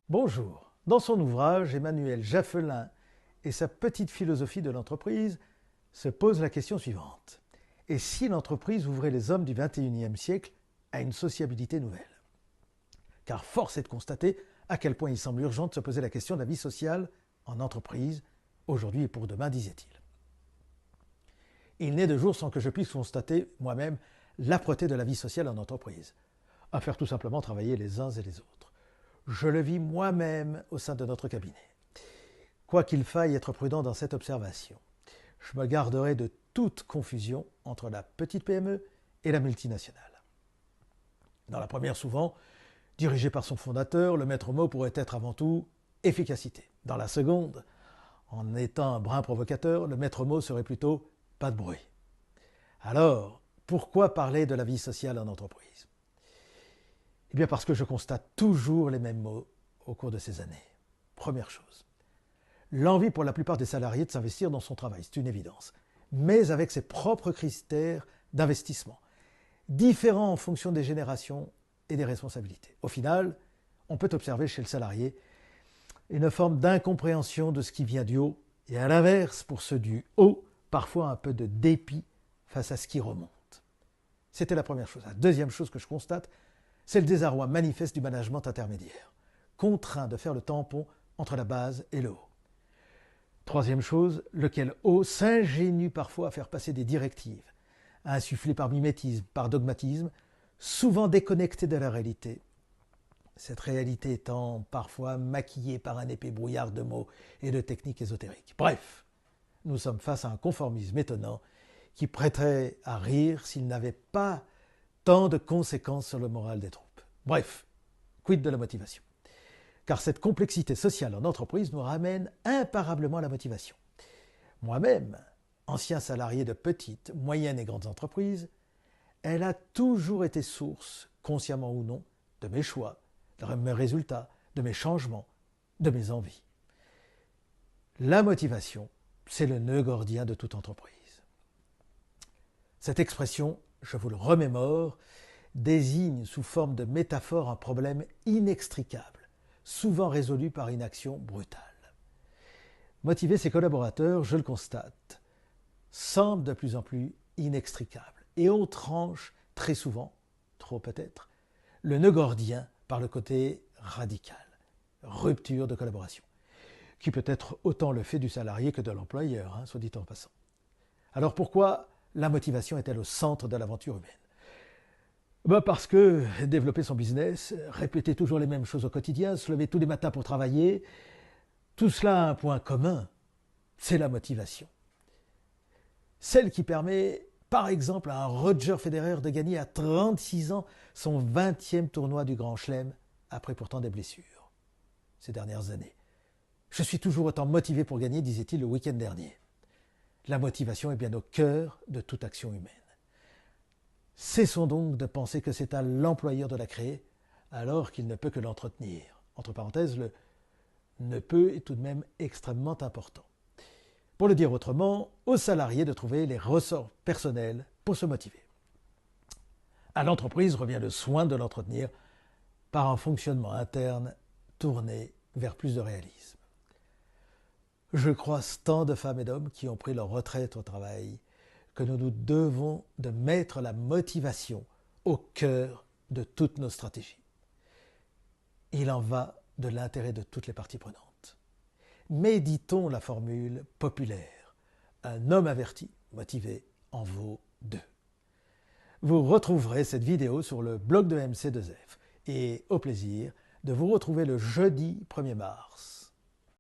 Bonjour. Dans son ouvrage, Emmanuel Jaffelin et sa petite philosophie de l'entreprise se pose la question suivante. Et si l'entreprise ouvrait les hommes du XXIe siècle à une sociabilité nouvelle? Car force est de constater à quel point il semble urgent de se poser la question de la vie sociale en entreprise, aujourd'hui et pour demain, disait-il. Il n'est de jour sans que je puisse constater moi-même l'âpreté de la vie sociale en entreprise, à faire tout simplement travailler les uns et les autres. Je le vis moi-même au sein de notre cabinet. Quoi qu'il faille être prudent dans cette observation, je me garderai de toute confusion entre la petite PME et la multinationale. Dans la première, souvent, dirigée par son fondateur, le maître mot pourrait être avant tout efficacité. Dans la seconde, en étant un brin provocateur, le maître mot serait plutôt pas de bruit. Alors, pourquoi parler de la vie sociale en entreprise? Eh bien parce que je constate toujours les mêmes mots au cours de ces années. Première chose, l'envie pour la plupart des salariés de s'investir dans son travail, c'est une évidence, mais avec ses propres critères d'investissement, différents en fonction des générations et des responsabilités. Au final, on peut observer chez le salarié une forme d'incompréhension de ce qui vient du haut, et à l'inverse, pour ceux du haut, parfois un peu de dépit face à ce qui remonte. C'était la première chose. La deuxième chose que je constate, c'est le désarroi manifeste du management intermédiaire, contraint de faire le tampon entre la base et le haut. Troisième chose, lequel haut s'ingénue parfois à faire passer des directives, à insuffler par mimétisme, par dogmatisme, souvent déconnectées de la réalité. Cette réalité étant parfois maquillée par un épais brouillard de mots et de techniques ésotériques. Bref, nous sommes face à un conformisme étonnant qui prêterait à rire s'il n'avait pas tant de conséquences sur le moral des troupes. Bref, quid de la motivation? Car cette complexité sociale en entreprise nous ramène imparablement à la motivation. Moi-même, ancien salarié de petites, moyennes et grandes entreprises, elle a toujours été source, consciemment ou non, de mes choix, de mes résultats, de mes changements, de mes envies. La motivation, c'est le nœud gordien de toute entreprise. Cette expression, je vous le remémore, désigne sous forme de métaphore un problème inextricable, souvent résolu par une action brutale. Motiver ses collaborateurs, je le constate, semble de plus en plus inextricable. Et on tranche très souvent, trop peut-être, le nœud gordien par le côté radical, rupture de collaboration, qui peut être autant le fait du salarié que de l'employeur, soit dit en passant. Alors pourquoi la motivation est-elle au centre de l'aventure humaine? Parce que développer son business, répéter toujours les mêmes choses au quotidien, se lever tous les matins pour travailler, tout cela a un point commun, c'est la motivation. Celle qui permet, par exemple, à un Roger Federer de gagner à 36 ans son 20e tournoi du Grand Chelem, après pourtant des blessures, ces dernières années. Je suis toujours autant motivé pour gagner, disait-il le week-end dernier. La motivation est bien au cœur de toute action humaine. Cessons donc de penser que c'est à l'employeur de la créer, alors qu'il ne peut que l'entretenir. Entre parenthèses, le ne peut est tout de même extrêmement important. Pour le dire autrement, aux salariés de trouver les ressorts personnels pour se motiver. À l'entreprise revient le soin de l'entretenir par un fonctionnement interne tourné vers plus de réalisme. Je croise tant de femmes et d'hommes qui ont pris leur retraite au travail que nous nous devons de mettre la motivation au cœur de toutes nos stratégies. Il en va de l'intérêt de toutes les parties prenantes. Méditons la formule populaire. Un homme averti, motivé, en vaut deux. Vous retrouverez cette vidéo sur le blog de MC2F et au plaisir de vous retrouver le jeudi 1er mars.